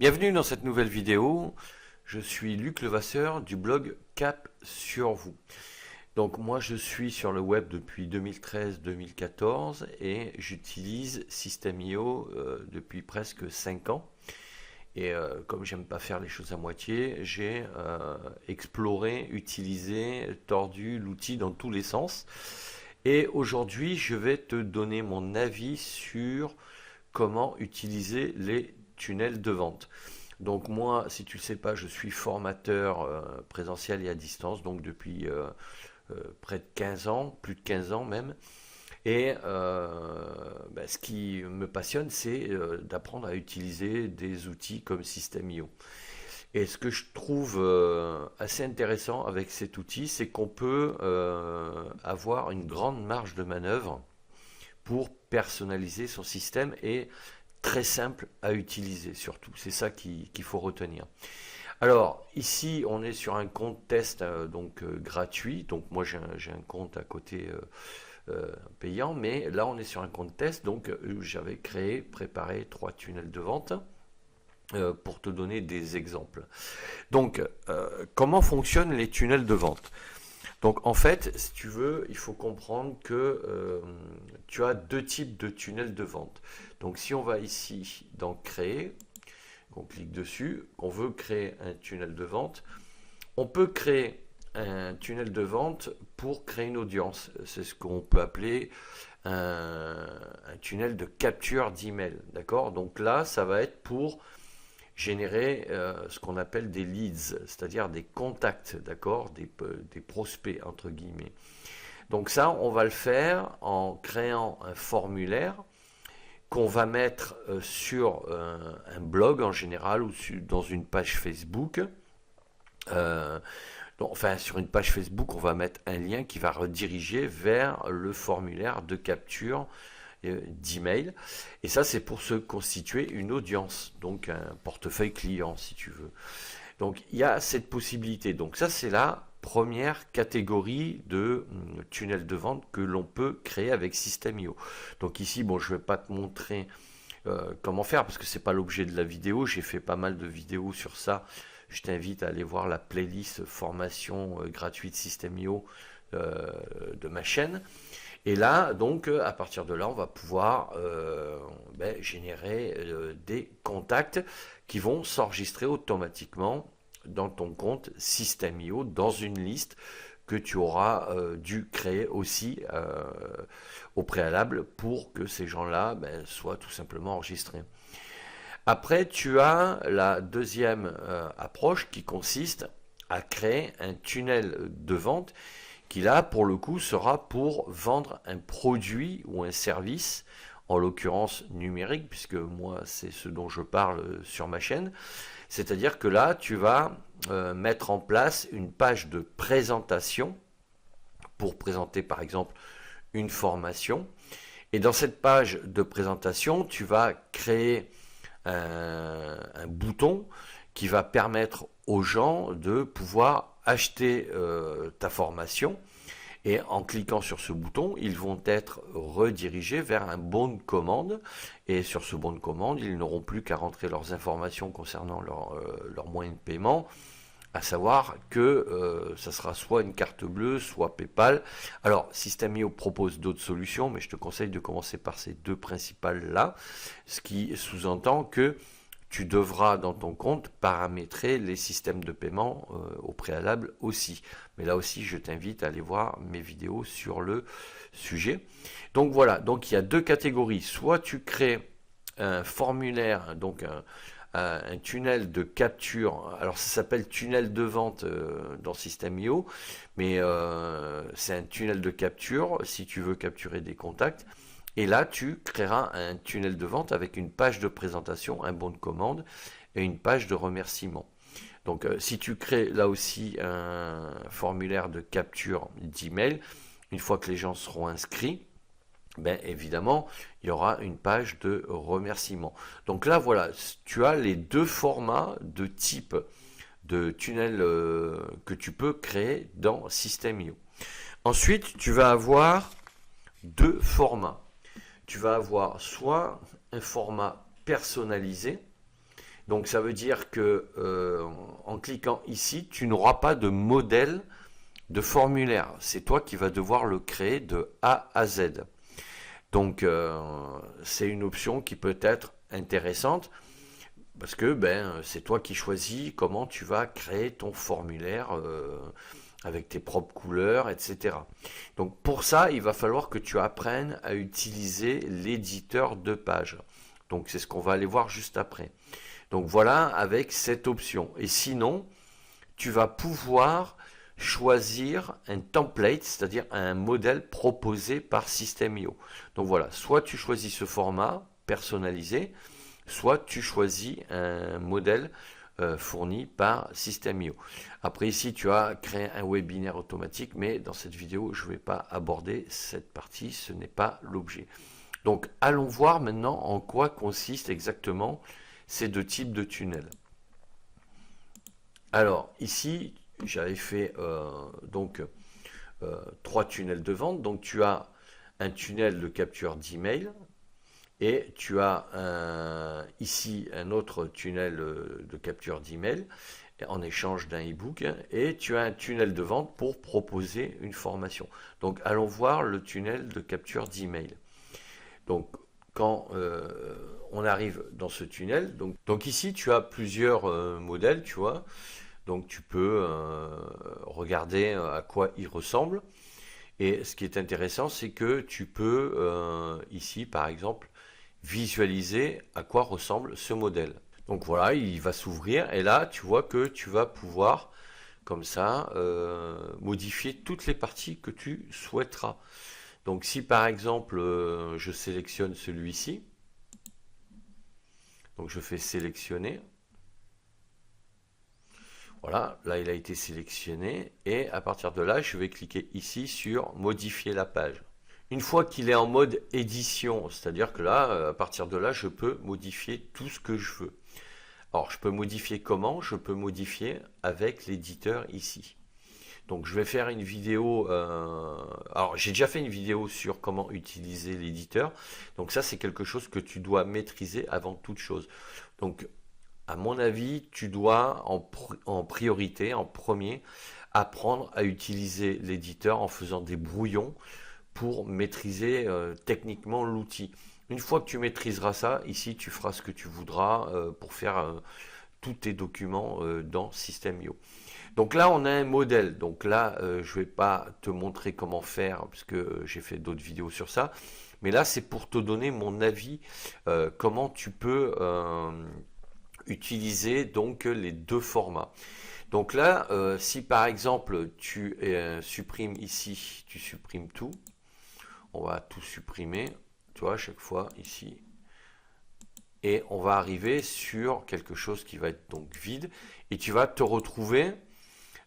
Bienvenue dans cette nouvelle vidéo. Je suis Luc Levasseur du blog Cap sur vous. Donc moi je suis sur le web depuis 2013-2014 et j'utilise System.io depuis presque 5 ans. Et comme j'aime pas faire les choses à moitié, j'ai exploré, utilisé, tordu l'outil dans tous les sens. Et aujourd'hui je vais te donner mon avis sur comment utiliser les tunnels de vente. Donc moi, si tu ne le sais pas, je suis formateur présentiel et à distance, donc depuis près de 15 ans, plus de 15 ans même. Et ce qui me passionne, c'est d'apprendre à utiliser des outils comme System.io. Et ce que je trouve assez intéressant avec cet outil, c'est qu'on peut avoir une grande marge de manœuvre pour personnaliser son système et très simple à utiliser surtout. C'est ça qu'il faut retenir. Alors ici on est sur un compte test gratuit. Donc moi j'ai un compte à côté payant, mais là on est sur un compte test. Donc j'avais préparé 3 tunnels de vente pour te donner des exemples. Donc comment fonctionnent les tunnels de vente? Donc en fait, si tu veux, il faut comprendre que tu as deux types de tunnels de vente. Donc si on va ici dans créer, on clique dessus, on veut créer un tunnel de vente, on peut créer un tunnel de vente pour créer une audience. C'est ce qu'on peut appeler un tunnel de capture d'email. D'accord? Donc là, ça va être pour générer ce qu'on appelle des leads, c'est-à-dire des contacts, d'accord, des prospects entre guillemets. Donc ça, on va le faire en créant un formulaire qu'on va mettre sur un blog en général ou dans une page Facebook. Enfin, sur une page Facebook, on va mettre un lien qui va rediriger vers le formulaire de capture d'email. Et ça, c'est pour se constituer une audience, donc un portefeuille client, si tu veux. Donc, il y a cette possibilité. Donc, ça, c'est la première catégorie de tunnel de vente que l'on peut créer avec System.io. Donc, ici, bon, je ne vais pas te montrer comment faire parce que c'est pas l'objet de la vidéo. J'ai fait pas mal de vidéos sur ça. Je t'invite à aller voir la playlist formation gratuite System.io de ma chaîne. Et là, donc, à partir de là, on va pouvoir générer des contacts qui vont s'enregistrer automatiquement dans ton compte System.io, dans une liste que tu auras dû créer aussi au préalable pour que ces gens-là soient tout simplement enregistrés. Après, tu as la deuxième approche qui consiste à créer un tunnel de vente qui là, pour le coup, sera pour vendre un produit ou un service, en l'occurrence numérique, puisque moi, c'est ce dont je parle sur ma chaîne. C'est-à-dire que là, tu vas mettre en place une page de présentation pour présenter, par exemple, une formation. Et dans cette page de présentation, tu vas créer un bouton qui va permettre aux gens de pouvoir acheter ta formation, et en cliquant sur ce bouton, ils vont être redirigés vers un bon de commande, et sur ce bon de commande, ils n'auront plus qu'à rentrer leurs informations concernant leur moyen de paiement, à savoir que ça sera soit une carte bleue, soit PayPal. Alors, System.io propose d'autres solutions, mais je te conseille de commencer par ces deux principales là, ce qui sous-entend que tu devras dans ton compte paramétrer les systèmes de paiement au préalable aussi. Mais là aussi, je t'invite à aller voir mes vidéos sur le sujet. Donc voilà, donc il y a deux catégories. Soit tu crées un formulaire, donc un tunnel de capture. Alors ça s'appelle tunnel de vente dans System.io, mais c'est un tunnel de capture si tu veux capturer des contacts. Et là, tu créeras un tunnel de vente avec une page de présentation, un bon de commande et une page de remerciement. Donc, si tu crées là aussi un formulaire de capture d'email, une fois que les gens seront inscrits, évidemment, il y aura une page de remerciement. Donc là, voilà, tu as les deux formats de type de tunnel que tu peux créer dans System.io. Ensuite, tu vas avoir deux formats. Tu vas avoir soit un format personnalisé, Donc ça veut dire que en cliquant ici, tu n'auras pas de modèle de formulaire. C'est toi qui vas devoir le créer de A à Z. Donc c'est une option qui peut être intéressante parce que c'est toi qui choisis comment tu vas créer ton formulaire avec tes propres couleurs, etc. Donc pour ça, il va falloir que tu apprennes à utiliser l'éditeur de page. Donc c'est ce qu'on va aller voir juste après. Donc voilà avec cette option. Et sinon, tu vas pouvoir choisir un template, c'est-à-dire un modèle proposé par System.io. Donc voilà, soit tu choisis ce format personnalisé, soit tu choisis un modèle fourni par System.io. Après ici, tu as créé un webinaire automatique, mais dans cette vidéo, je ne vais pas aborder cette partie, ce n'est pas l'objet. Donc allons voir maintenant en quoi consistent exactement ces deux types de tunnels. Alors ici, j'avais fait trois tunnels de vente. Donc tu as un tunnel de capture d'email et tu as ici un autre tunnel de capture d'email en échange d'un e-book et tu as un tunnel de vente pour proposer une formation. Donc allons voir le tunnel de capture d'email. Donc quand on arrive dans ce tunnel, donc ici tu as plusieurs modèles, tu vois. Donc tu peux regarder à quoi il ressemble. Et ce qui est intéressant, c'est que tu peux ici, par exemple, visualiser à quoi ressemble ce modèle. Donc voilà, il va s'ouvrir et là, tu vois que tu vas pouvoir, comme ça, modifier toutes les parties que tu souhaiteras. Donc si par exemple, je sélectionne celui-ci, donc je fais sélectionner. Voilà, là il a été sélectionné et à partir de là, je vais cliquer ici sur modifier la page. Une fois qu'il est en mode édition, c'est-à-dire que là, à partir de là, je peux modifier tout ce que je veux. Alors, je peux modifier comment? Je peux modifier avec l'éditeur ici. Donc, je vais faire une vidéo. Alors, j'ai déjà fait une vidéo sur comment utiliser l'éditeur. Donc, ça, c'est quelque chose que tu dois maîtriser avant toute chose. Donc, à mon avis, tu dois en priorité, en premier, apprendre à utiliser l'éditeur en faisant des brouillons pour maîtriser techniquement l'outil. Une fois que tu maîtriseras ça, ici tu feras ce que tu voudras pour faire tous tes documents dans System.io. Donc là on a un modèle, donc là je ne vais pas te montrer comment faire puisque j'ai fait d'autres vidéos sur ça, mais là c'est pour te donner mon avis comment tu peux utiliser donc les deux formats. Donc là, si par exemple tu supprimes ici, tu supprimes tout, on va tout supprimer, tu vois, à chaque fois ici, et on va arriver sur quelque chose qui va être donc vide, et tu vas te retrouver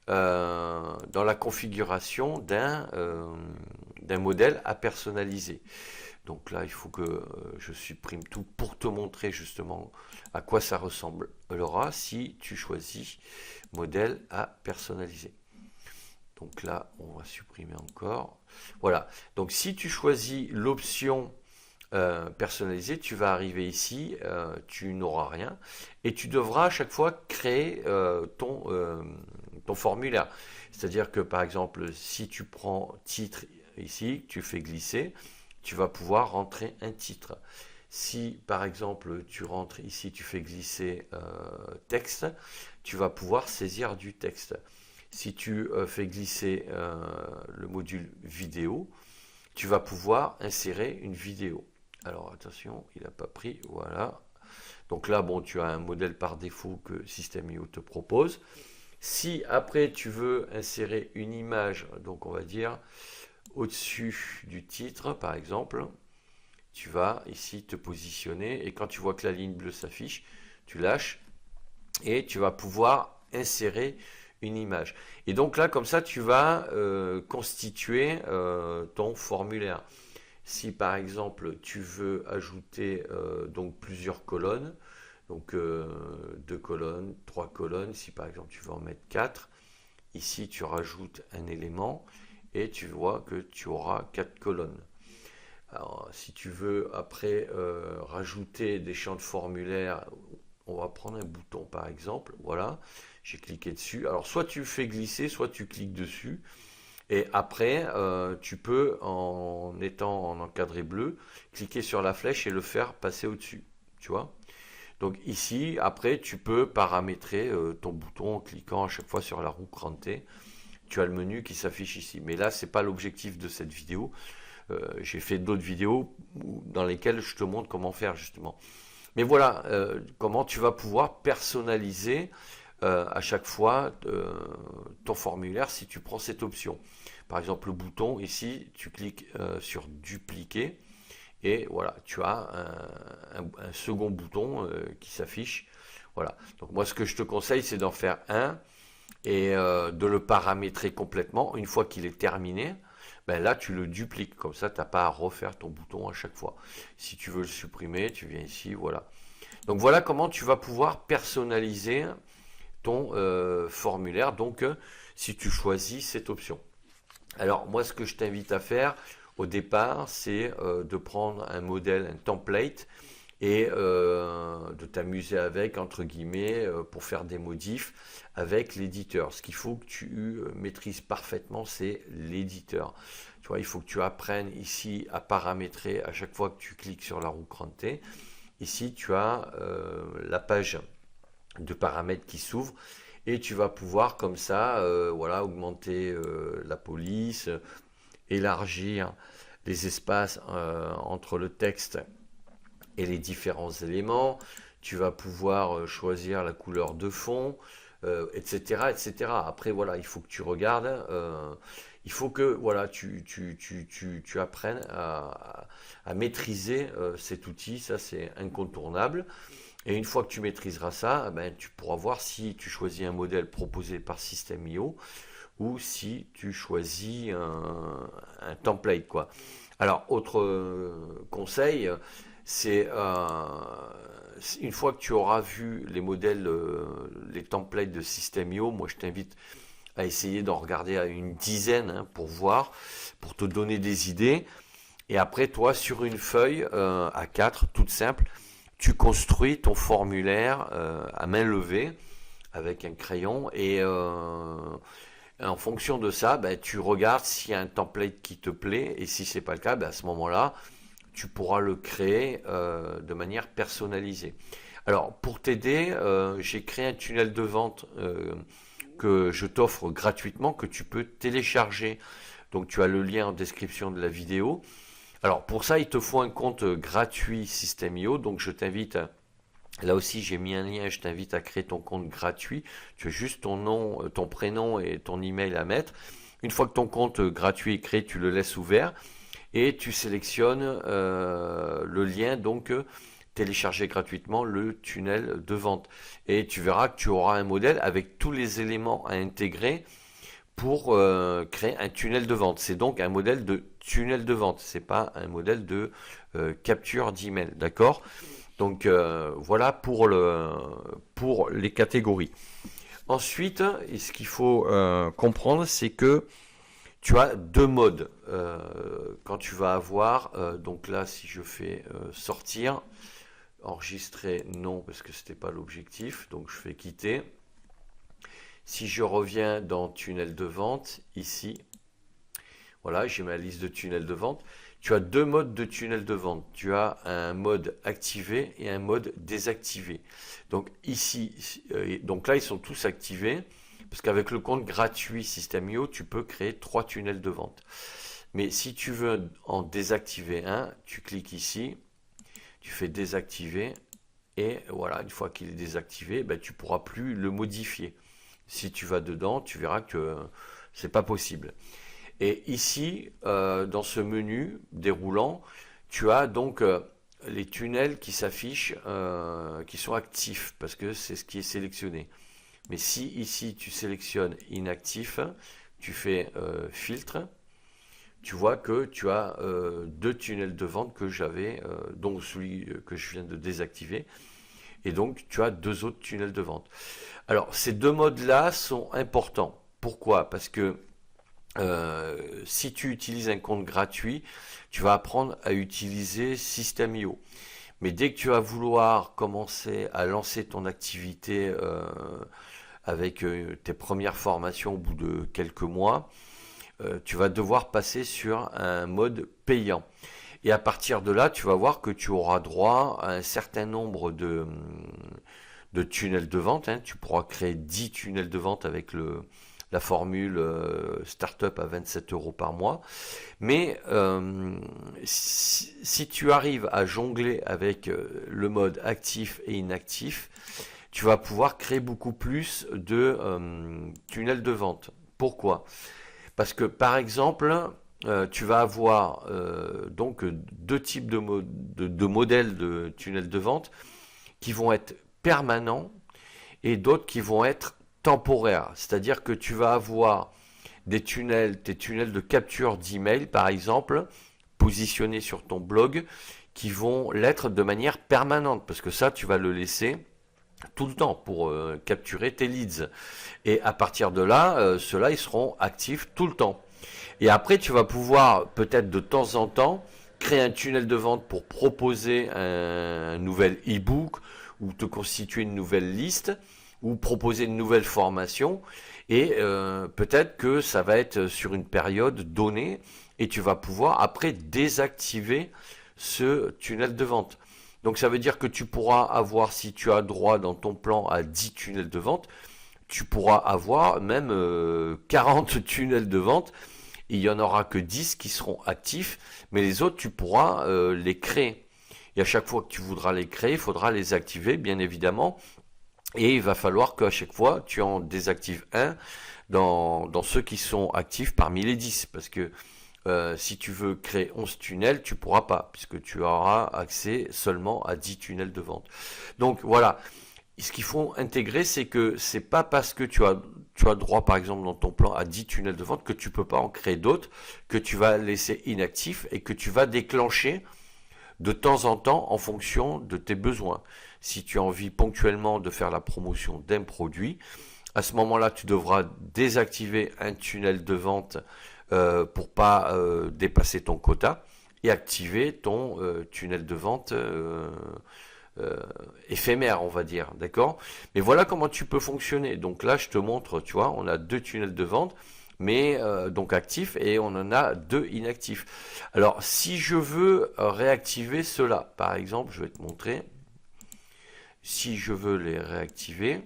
dans la configuration d'un modèle à personnaliser. Donc là, il faut que je supprime tout pour te montrer justement à quoi ça ressemblera si tu choisis modèle à personnaliser. Donc là, on va supprimer encore. Voilà. Donc si tu choisis l'option personnalisée, tu vas arriver ici, tu n'auras rien et tu devras à chaque fois créer ton formulaire. C'est-à-dire que par exemple, si tu prends titre ici, tu fais glisser, tu vas pouvoir rentrer un titre. Si par exemple tu rentres ici, tu fais glisser texte, tu vas pouvoir saisir du texte. Si tu fais glisser le module vidéo, tu vas pouvoir insérer une vidéo. Alors attention, il n'a pas pris, voilà. Donc là, bon, tu as un modèle par défaut que System.io te propose. Si après tu veux insérer une image, donc on va dire au-dessus du titre, par exemple, tu vas ici te positionner et quand tu vois que la ligne bleue s'affiche, tu lâches et tu vas pouvoir insérer une image. Et donc là, comme ça, tu vas constituer ton formulaire. Si par exemple tu veux ajouter donc plusieurs colonnes, donc 2 colonnes, 3 colonnes, si par exemple tu veux en mettre 4, ici tu rajoutes un élément et tu vois que tu auras 4 colonnes. Alors si tu veux après rajouter des champs de formulaire On va prendre un bouton par exemple, voilà, j'ai cliqué dessus. Alors soit tu fais glisser, soit tu cliques dessus. Et après, tu peux, en étant en encadré bleu, cliquer sur la flèche et le faire passer au-dessus. Tu vois? Donc ici, après, tu peux paramétrer ton bouton en cliquant à chaque fois sur la roue crantée. Tu as le menu qui s'affiche ici. Mais là, c'est pas l'objectif de cette vidéo. J'ai fait d'autres vidéos dans lesquelles je te montre comment faire justement. Mais voilà, comment tu vas pouvoir personnaliser à chaque fois ton formulaire si tu prends cette option. Par exemple, le bouton ici, tu cliques sur dupliquer et voilà, tu as un second bouton qui s'affiche. Voilà. Donc moi, ce que je te conseille, c'est d'en faire un et de le paramétrer complètement. Une fois qu'il est terminé, ben là, tu le dupliques. Comme ça, tu n'as pas à refaire ton bouton à chaque fois. Si tu veux le supprimer, tu viens ici, voilà. Donc voilà comment tu vas pouvoir personnaliser ton formulaire, donc si tu choisis cette option. Alors moi ce que je t'invite à faire au départ, c'est de prendre un modèle, un template, et de t'amuser avec, entre guillemets, pour faire des modifs avec l'éditeur. Ce qu'il faut que tu maîtrises parfaitement, c'est l'éditeur. Tu vois, il faut que tu apprennes ici à paramétrer à chaque fois que tu cliques sur la roue crantée. Ici, tu as la page de paramètres qui s'ouvre et tu vas pouvoir comme ça voilà, augmenter la police, élargir les espaces entre le texte et les différents éléments. Tu vas pouvoir choisir la couleur de fond, etc., etc. Après, voilà, il faut que tu regardes. Il faut que voilà, tu apprennes à maîtriser cet outil. Ça, c'est incontournable. Et une fois que tu maîtriseras ça, ben, tu pourras voir si tu choisis un modèle proposé par System.io ou si tu choisis un template, quoi. Alors, autre conseil, c'est une fois que tu auras vu les modèles, les templates de System.io, moi je t'invite à essayer d'en regarder à une dizaine hein, pour voir, pour te donner des idées. Et après, toi, sur une feuille A4, toute simple, tu construis ton formulaire à main levée avec un crayon et en fonction de ça, ben, tu regardes s'il y a un template qui te plaît et si c'est pas le cas, ben, à ce moment-là, tu pourras le créer de manière personnalisée. Alors pour t'aider, j'ai créé un tunnel de vente que je t'offre gratuitement, que tu peux télécharger. Donc tu as le lien en description de la vidéo. Alors pour ça, il te faut un compte gratuit System.io. Donc je t'invite, là aussi j'ai mis un lien, je t'invite à créer ton compte gratuit. Tu as juste ton nom, ton prénom et ton email à mettre. Une fois que ton compte gratuit est créé, tu le laisses ouvert et tu sélectionnes le lien donc télécharger gratuitement le tunnel de vente. Et tu verras que tu auras un modèle avec tous les éléments à intégrer pour créer un tunnel de vente. C'est donc un modèle de tunnel de vente, c'est pas un modèle de capture d'email, d'accord? Donc voilà pour les catégories. Ensuite, ce qu'il faut comprendre, c'est que tu as deux modes quand tu vas avoir, donc là si je fais sortir, enregistrer non parce que c'était pas l'objectif, donc je fais quitter. Si je reviens dans tunnel de vente, ici, voilà, j'ai ma liste de tunnels de vente. Tu as deux modes de tunnel de vente. Tu as un mode activé et un mode désactivé. Donc ici, donc là, ils sont tous activés parce qu'avec le compte gratuit System.io, tu peux créer 3 tunnels de vente. Mais si tu veux en désactiver un, tu cliques ici, tu fais désactiver et voilà, une fois qu'il est désactivé, ben, tu ne pourras plus le modifier. Si tu vas dedans, tu verras que c'est pas possible. Et ici, dans ce menu déroulant, tu as donc les tunnels qui s'affichent, qui sont actifs, parce que c'est ce qui est sélectionné. Mais si ici tu sélectionnes inactif, tu fais filtre, tu vois que tu as deux tunnels de vente que j'avais, donc celui que je viens de désactiver, et donc tu as deux autres tunnels de vente. Alors ces deux modes-là sont importants. Pourquoi? Parce que si tu utilises un compte gratuit, tu vas apprendre à utiliser System.io. Mais dès que tu vas vouloir commencer à lancer ton activité avec tes premières formations au bout de quelques mois, tu vas devoir passer sur un mode payant. Et à partir de là, tu vas voir que tu auras droit à un certain nombre de tunnels de vente, hein. Tu pourras créer 10 tunnels de vente avec la formule startup à 27 euros par mois. Mais si tu arrives à jongler avec le mode actif et inactif, tu vas pouvoir créer beaucoup plus de tunnels de vente. Pourquoi? Parce que par exemple, tu vas avoir donc deux types de modèles de tunnels de vente qui vont être permanents et d'autres qui vont être temporaires. C'est-à-dire que tu vas avoir tes tunnels de capture d'email, par exemple, positionnés sur ton blog, qui vont l'être de manière permanente, parce que ça, tu vas le laisser tout le temps pour capturer tes leads. Et à partir de là, ceux-là, ils seront actifs tout le temps. Et après, tu vas pouvoir peut-être de temps en temps créer un tunnel de vente pour proposer un nouvel e-book ou te constituer une nouvelle liste ou proposer une nouvelle formation. Et peut-être que ça va être sur une période donnée et tu vas pouvoir après désactiver ce tunnel de vente. Donc ça veut dire que tu pourras avoir, si tu as droit dans ton plan à 10 tunnels de vente, tu pourras avoir même 40 tunnels de vente. Il n'y en aura que 10 qui seront actifs, mais les autres, tu pourras les créer. Et à chaque fois que tu voudras les créer, il faudra les activer, bien évidemment. Et il va falloir qu'à chaque fois, tu en désactives un dans ceux qui sont actifs parmi les 10. Parce que si tu veux créer 11 tunnels, tu pourras pas, puisque tu auras accès seulement à 10 tunnels de vente. Donc voilà, ce qu'il faut intégrer, c'est que c'est pas parce que tu as droit, par exemple, dans ton plan à 10 tunnels de vente, que tu peux pas en créer d'autres, que tu vas laisser inactifs et que tu vas déclencher de temps en temps en fonction de tes besoins. Si tu as envie ponctuellement de faire la promotion d'un produit, à ce moment-là, tu devras désactiver un tunnel de vente pour pas dépasser ton quota et activer ton tunnel de vente éphémère, on va dire, d'accord? Mais voilà comment tu peux fonctionner. Donc là, je te montre, tu vois, on a deux tunnels de vente, mais donc actifs, et on en a deux inactifs. Alors, si je veux réactiver cela, par exemple, je vais te montrer. Si je veux les réactiver,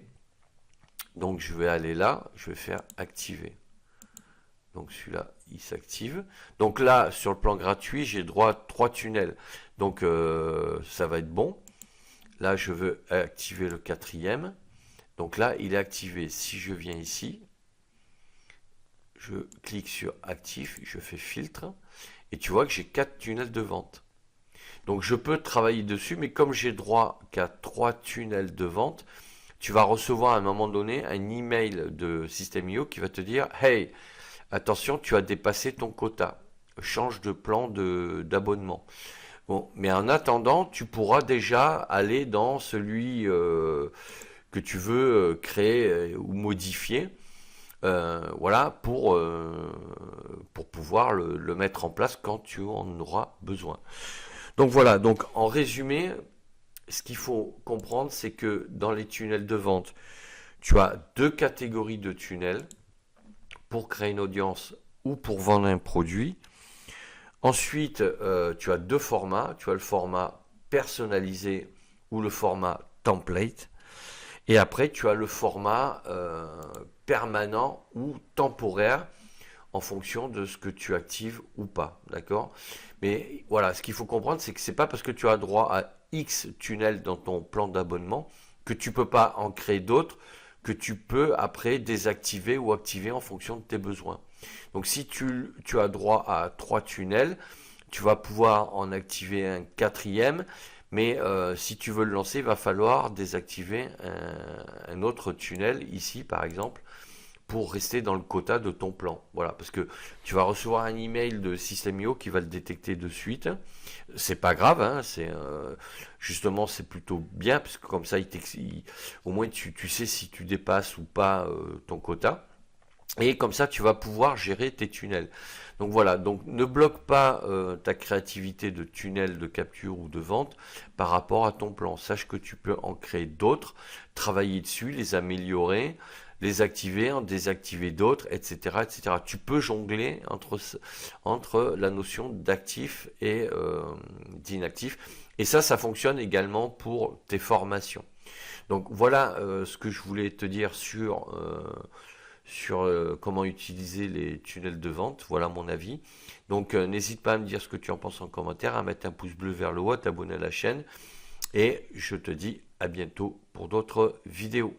donc je vais aller là, je vais faire activer. Donc celui-là, il s'active. Donc là, sur le plan gratuit, j'ai droit à 3 tunnels. Donc ça va être bon. Là, je veux activer le quatrième. Donc là, il est activé. Si je viens ici, je clique sur actif, je fais filtre. Et tu vois que j'ai 4 tunnels de vente. Donc je peux travailler dessus, mais comme j'ai droit qu'à 3 tunnels de vente, tu vas recevoir à un moment donné un email de System.io qui va te dire « Hey, attention, tu as dépassé ton quota, change de plan d'abonnement ». Bon, mais en attendant, tu pourras déjà aller dans celui que tu veux créer ou modifier, voilà, pour pouvoir le mettre en place quand tu en auras besoin. Donc voilà, donc en résumé, ce qu'il faut comprendre, c'est que dans les tunnels de vente, tu as deux catégories de tunnels pour créer une audience ou pour vendre un produit. Ensuite, tu as deux formats. Tu as le format personnalisé ou le format template. Et après, tu as le format permanent ou temporaire en fonction de ce que tu actives ou pas. D'accord? Mais voilà, ce qu'il faut comprendre, c'est que c'est pas parce que tu as droit à X tunnels dans ton plan d'abonnement que tu peux pas en créer d'autres, que tu peux après désactiver ou activer en fonction de tes besoins. Donc si tu as droit à 3 tunnels, tu vas pouvoir en activer un quatrième, mais si tu veux le lancer, il va falloir désactiver un autre tunnel, ici par exemple, pour rester dans le quota de ton plan. Voilà, parce que tu vas recevoir un email de System.io qui va le détecter de suite. C'est pas grave, hein, justement c'est plutôt bien, parce que comme ça, au moins tu sais si tu dépasses ou pas ton quota. Et comme ça, tu vas pouvoir gérer tes tunnels. Donc voilà, donc ne bloque pas ta créativité de tunnel de capture ou de vente par rapport à ton plan. Sache que tu peux en créer d'autres, travailler dessus, les améliorer, les activer, en désactiver d'autres, etc., etc. Tu peux jongler entre la notion d'actif et d'inactif. Et ça fonctionne également pour tes formations. Donc voilà ce que je voulais te dire sur comment utiliser les tunnels de vente. Voilà mon avis. Donc n'hésite pas à me dire ce que tu en penses en commentaire, à mettre un pouce bleu vers le haut, à t'abonner à la chaîne. Et je te dis à bientôt pour d'autres vidéos.